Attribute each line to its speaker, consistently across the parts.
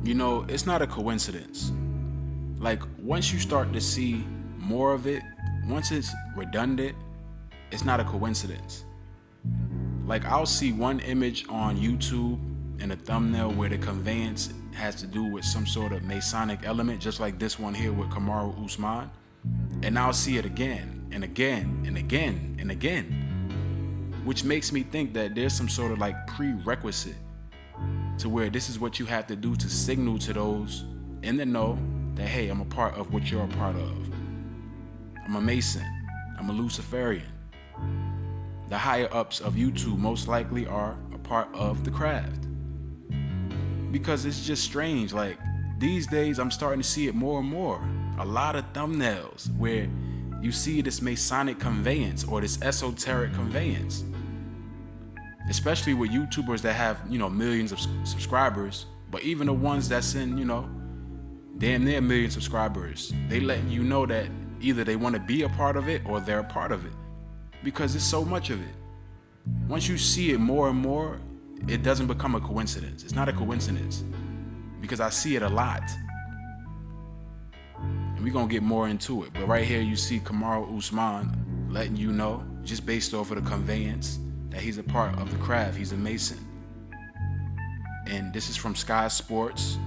Speaker 1: It's not a coincidence. Like, once you start to see more of it, once it's redundant, it's not a coincidence. Like, I'll see one image on YouTube in a thumbnail where the conveyance has to do with some sort of Masonic element, just like this one here with Kamaru Usman. And I'll see it again and again and again and again, which makes me think that there's some sort of like prerequisite to where this is what you have to do to signal to those in the know that, hey, I'm a part of what you're a part of. I'm a Mason. I'm a Luciferian. The higher ups of YouTube most likely are a part of the craft. Because it's just strange. Like, these days I'm starting to see it more and more. A lot of thumbnails where you see this Masonic conveyance or this esoteric conveyance. Especially with YouTubers that have, millions of subscribers. But even the ones that's in, damn near a million subscribers, they letting you know that either they want to be a part of it or they're a part of it. Because there's so much of it. Once you see it more and more, it doesn't become a coincidence. It's not a coincidence. Because I see it a lot. And we're going to get more into it. But right here you see Kamaru Usman letting you know, just based off of the conveyance, that he's a part of the craft. He's a Mason. And this is from Sky Sports.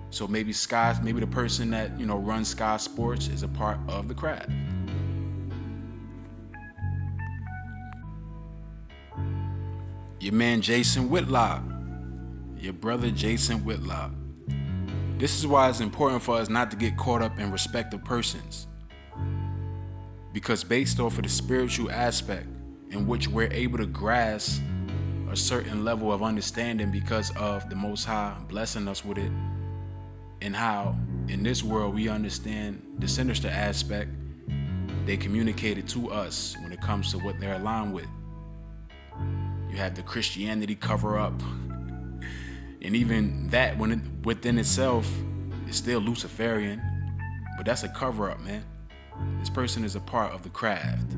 Speaker 1: So maybe the person that, runs Sky Sports is a part of the craft. Your man Jason Whitlock. Your brother Jason Whitlock. This is why it's important for us not to get caught up in respect of persons. Because based off of the spiritual aspect in which we're able to grasp a certain level of understanding because of the Most High blessing us with it, and how in this world we understand the sinister aspect, they communicate it to us when it comes to what they're aligned with. You have the Christianity cover up, and even that within itself is still Luciferian, but that's a cover up, man. This person is a part of the craft.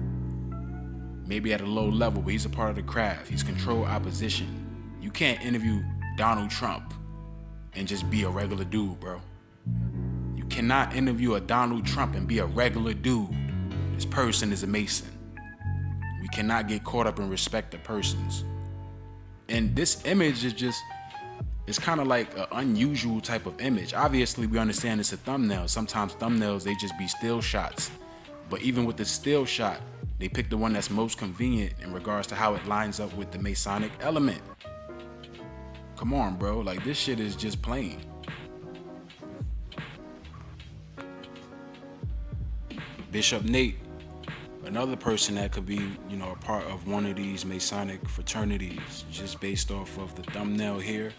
Speaker 1: Maybe at a low level, but he's a part of the craft. He's controlled opposition. You can't interview Donald Trump and just be a regular dude, bro. You cannot interview a Donald Trump and be a regular dude. This person is a Mason. We cannot get caught up in respect of persons. And this image is it's kind of like an unusual type of image. Obviously, we understand it's a thumbnail. Sometimes thumbnails, they just be still shots. But even with the still shot, they pick the one that's most convenient in regards to how it lines up with the Masonic element. Come on, bro. Like, this shit is just plain. Bishop Nate, another person that could be, a part of one of these Masonic fraternities, just based off of the thumbnail here,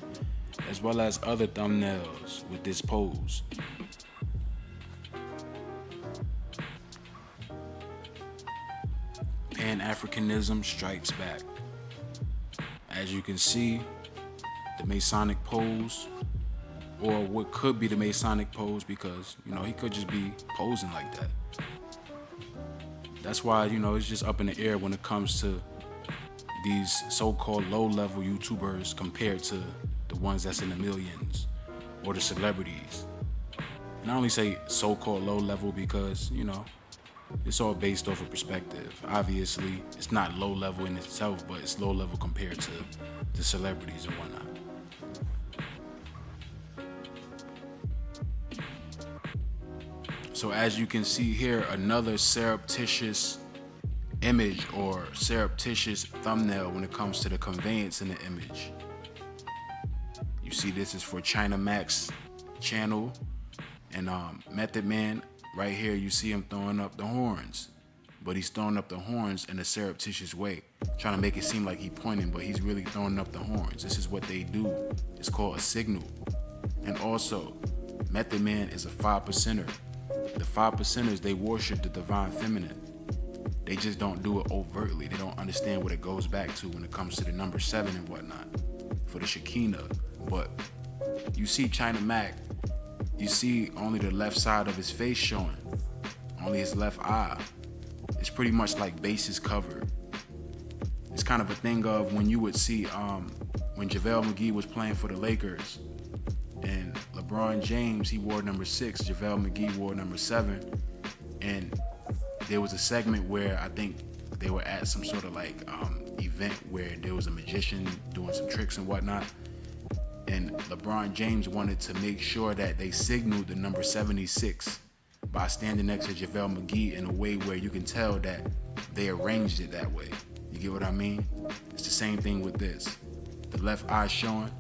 Speaker 1: as well as other thumbnails with this pose. Pan-Africanism strikes back. As you can see, the Masonic pose, or what could be the Masonic pose, because, he could just be posing like that. That's why, it's just up in the air when it comes to these so-called low-level YouTubers compared to the ones that's in the millions, or the celebrities. And I only say so-called low-level because, it's all based off of perspective. Obviously, it's not low-level in itself, but it's low-level compared to the celebrities and whatnot. So as you can see here, another surreptitious image or surreptitious thumbnail when it comes to the conveyance in the image. You see this is for China Mac's channel, and Method Man right here, you see him throwing up the horns, but he's throwing up the horns in a surreptitious way, trying to make it seem like he's pointing, but he's really throwing up the horns. This is what they do. It's called a signal. And also, Method Man is a 5%er. The 5%ers, they worship the divine feminine. They just don't do it overtly. They don't understand what it goes back to when it comes to the number 7 and whatnot for the Shekinah. But you see China Mac, you see only the left side of his face showing, only his left eye. It's pretty much like bases covered. It's kind of a thing of when you would see when JaVale McGee was playing for the Lakers and LeBron James, he wore number 6, JaVale McGee wore number 7, and there was a segment where I think they were at some sort of like event where there was a magician doing some tricks and whatnot, and LeBron James wanted to make sure that they signaled the number 76 by standing next to JaVale McGee in a way where you can tell that they arranged it that way. You get what I mean? It's the same thing with this. The left eye showing,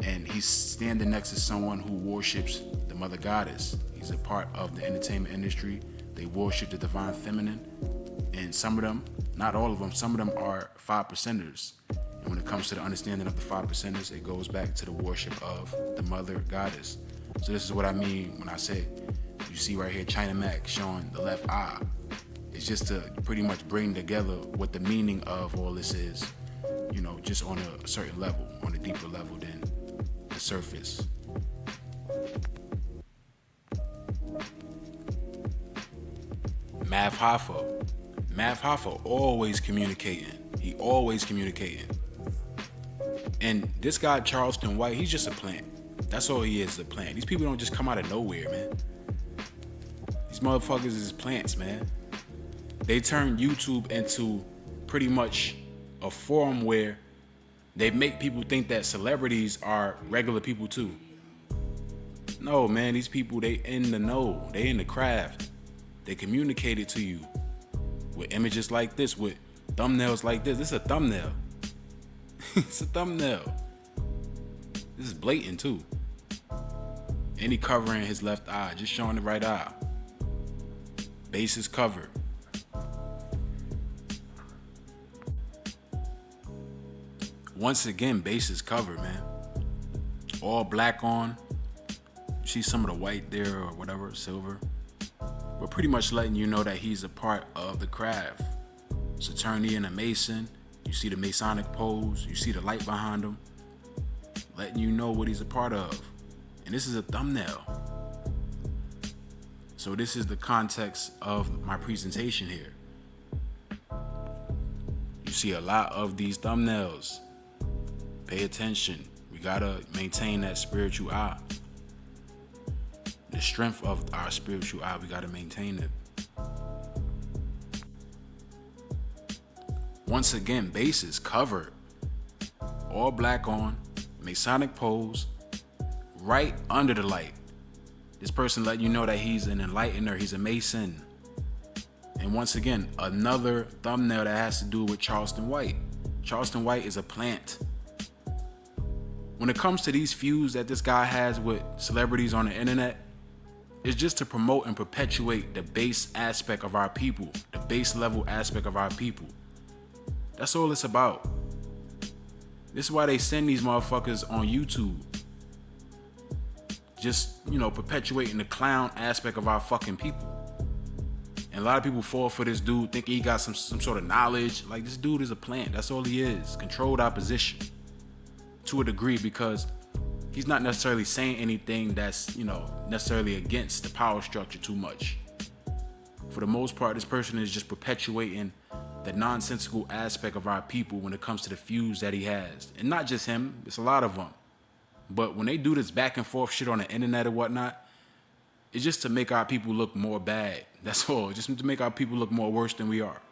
Speaker 1: and he's standing next to someone who worships the mother goddess. He's a part of the entertainment industry. They worship the divine feminine, and some of them, not all of them, some of them are 5%ers. And when it comes to the understanding of the 5%ers, it goes back to the worship of the mother goddess. So this is what I mean when I say, you see right here, China Mac showing the left eye. It's just to pretty much bring together what the meaning of all this is, you know, just on a certain level, on a deeper level than the surface. Mav Hoffa always communicating. He always communicating. And this guy, Charleston White, he's just a plant. That's all he is, a plant. These people don't just come out of nowhere, man. These motherfuckers is plants, man. They turned YouTube into pretty much a forum where they make people think that celebrities are regular people too. No, man, these people, they in the know. They in the craft. They communicate it to you with images like this, with thumbnails like this. This is a thumbnail. It's a thumbnail. This is blatant too. And he covering his left eye, just showing the right eye. Base is covered. Once again, base is covered, man. All black on. You see some of the white there or whatever, silver. We're pretty much letting you know that he's a part of the craft. Saturnian, a Mason. You see the Masonic pose. You see the light behind him. Letting you know what he's a part of. And this is a thumbnail. So this is the context of my presentation here. You see a lot of these thumbnails. Pay attention. We gotta maintain that spiritual eye. The strength of our spiritual eye, we gotta maintain it. Once again, base is covered. All black on, Masonic pose, right under the light. This person letting you know that he's an enlightener, he's a Mason. And once again, another thumbnail that has to do with Charleston White. Charleston White is a plant. When it comes to these feuds that this guy has with celebrities on the internet, it's just to promote and perpetuate the base aspect of our people, the base level aspect of our people. That's all it's about. This is why they send these motherfuckers on YouTube. Just, you know, perpetuating the clown aspect of our fucking people. And a lot of people fall for this dude, thinking he got some sort of knowledge. Like, this dude is a plant. That's all he is. Controlled opposition. To a degree, because he's not necessarily saying anything that's, you know, necessarily against the power structure too much. For the most part, this person is just perpetuating the nonsensical aspect of our people when it comes to the feuds that he has. And not just him, it's a lot of them. But when they do this back and forth shit on the internet or whatnot, it's just to make our people look more bad. That's all. Just to make our people look more worse than we are.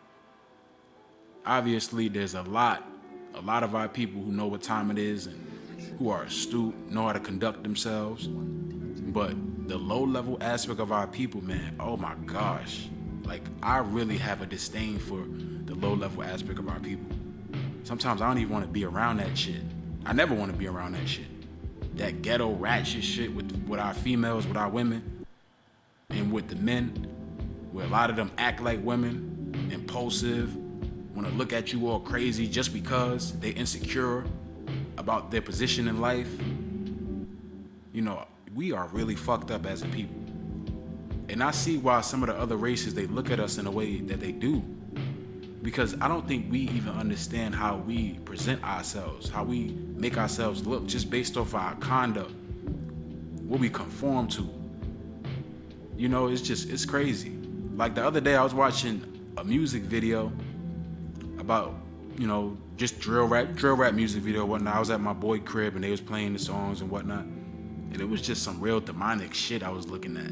Speaker 1: Obviously, there's a lot of our people who know what time it is and who are astute, know how to conduct themselves. But the low-level aspect of our people, man, oh my gosh. Like, I really have a disdain for the low-level aspect of our people. Sometimes I don't even want to be around that shit. I never want to be around that shit. That ghetto ratchet shit with our females, with our women, and with the men, where a lot of them act like women, impulsive, want to look at you all crazy just because they insecure about their position in life. You know, we are really fucked up as a people. And I see why some of the other races, they look at us in a way that they do. Because I don't think we even understand how we present ourselves, how we make ourselves look just based off our conduct, what we conform to. You know, it's crazy. Like the other day I was watching a music video about, you know, just drill rap music video and whatnot. I was at my boy crib and they was playing the songs and whatnot. And And it was just some real demonic shit I was looking at.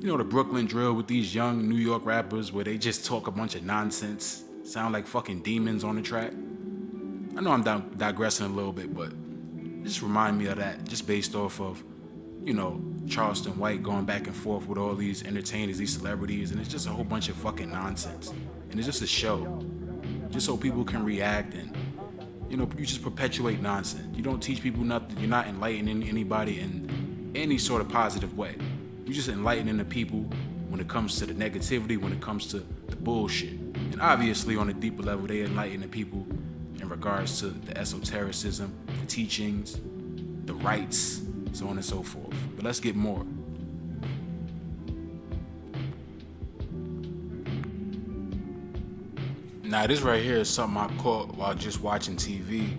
Speaker 1: You know, the Brooklyn drill with these young New York rappers where they just talk a bunch of nonsense, sound like fucking demons on the track. I know I'm digressing a little bit, but it just remind me of that, just based off of, you know, Charleston White going back and forth with all these entertainers, these celebrities, and it's just a whole bunch of fucking nonsense. And it's just a show, just so people can react, and, you know, you just perpetuate nonsense. You don't teach people nothing. You're not enlightening anybody in any sort of positive way. You're just enlightening the people when it comes to the negativity, when it comes to the bullshit. And obviously on a deeper level, they enlighten the people in regards to the esotericism, the teachings, the rites, so on and so forth. But let's get more. Now this right here is something I caught while just watching TV.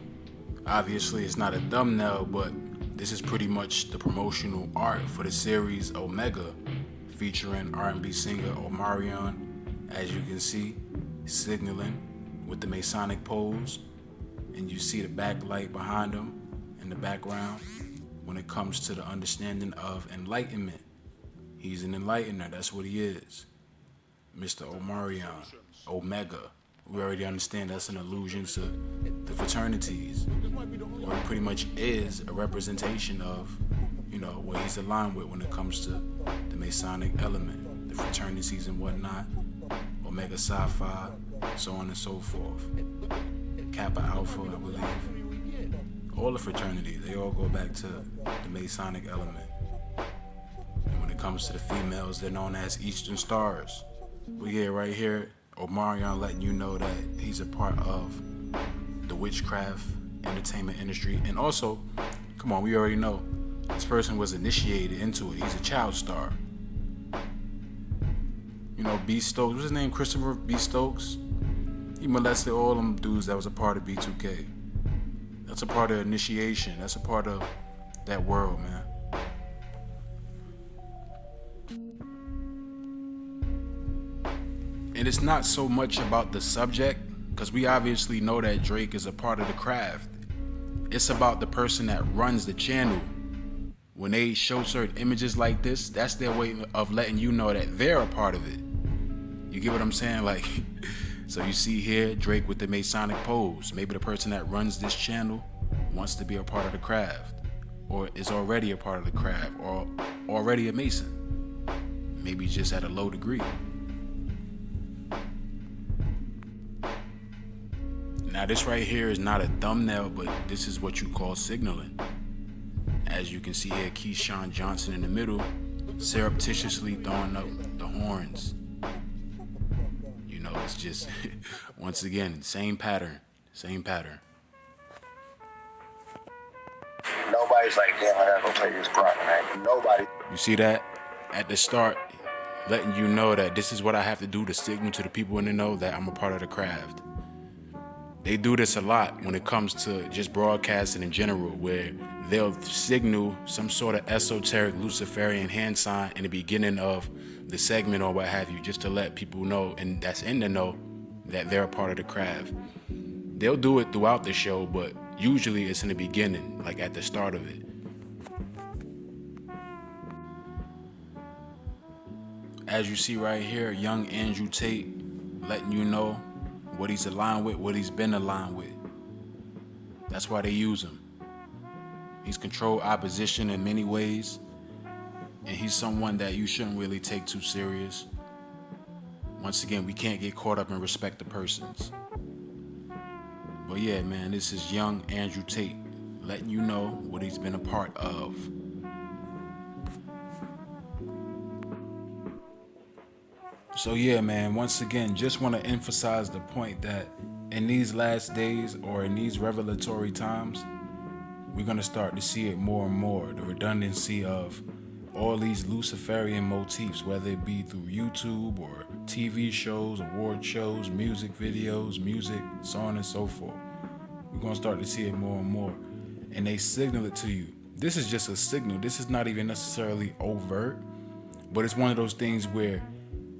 Speaker 1: Obviously it's not a thumbnail, but this is pretty much the promotional art for the series Omega, featuring R&B singer Omarion, as you can see, signaling with the Masonic pose, and you see the backlight behind him in the background when it comes to the understanding of enlightenment. He's an enlightener, that's what he is. Mr. Omarion, Omega. We already understand that's an allusion to the fraternities, where he pretty much is a representation of, you know, what he's aligned with when it comes to the Masonic element, the fraternities and whatnot, Omega Psi Phi, so on and so forth. Kappa Alpha, I believe. All the fraternities, they all go back to the Masonic element. And when it comes to the females, they're known as Eastern Stars. But yeah, right here, Omarion letting you know that he's a part of the witchcraft entertainment industry. And also, come on, we already know this person was initiated into it. He's a child star. You know, B. Stokes, what's his name? Christopher B. Stokes? He molested all them dudes that was a part of B2K. That's a part of initiation. That's a part of that world, man. And it's not so much about the subject, because we obviously know that Drake is a part of the craft. It's about the person that runs the channel. When they show certain images like this, that's their way of letting you know that they're a part of it. You get what I'm saying? Like, so you see here, Drake with the Masonic pose. Maybe the person that runs this channel wants to be a part of the craft, or is already a part of the craft, or already a Mason. Maybe just at a low degree. Now this right here is not a thumbnail, but this is what you call signaling. As you can see here, Keyshawn Johnson in the middle, surreptitiously throwing up the horns. You know, it's just, once again, same pattern.
Speaker 2: Nobody's like, damn, I gotta go play this grunt, man. Nobody.
Speaker 1: You see that? At the start, letting you know that this is what I have to do to signal to the people in the know that I'm a part of the craft. They do this a lot when it comes to just broadcasting in general, where they'll signal some sort of esoteric Luciferian hand sign in the beginning of the segment or what have you, just to let people know, and that's in the know, that they're a part of the craft. They'll do it throughout the show, but usually it's in the beginning, like at the start of it. As you see right here, young Andrew Tate letting you know what he's aligned with, what he's been aligned with. That's why they use him. He's controlled opposition in many ways, and he's someone that you shouldn't really take too serious. Once again, we can't get caught up in respect to persons. But yeah, man, this is young Andrew Tate letting you know what he's been a part of. So yeah, man, once again, just want to emphasize the point that in these last days, or in these revelatory times, we're going to start to see it more and more, the redundancy of all these Luciferian motifs, whether it be through YouTube or TV shows, award shows, music videos, music, so on and so forth. We're going to start to see it more and more. And they signal it to you. This is just a signal. This is not even necessarily overt, but it's one of those things where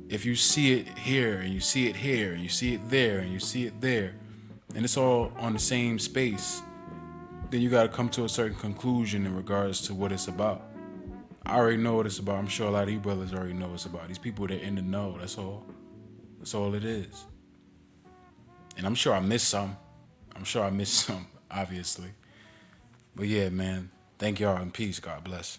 Speaker 1: if you see it here, and you see it here, and you see it there, and you see it there, and it's all on the same space, then you gotta come to a certain conclusion in regards to what it's about. I already know what it's about. I'm sure a lot of you brothers already know what it's about. These people that in the know, that's all. That's all it is. And I'm sure I missed some. I'm sure I missed some, obviously. But yeah, man. Thank y'all and peace. God bless.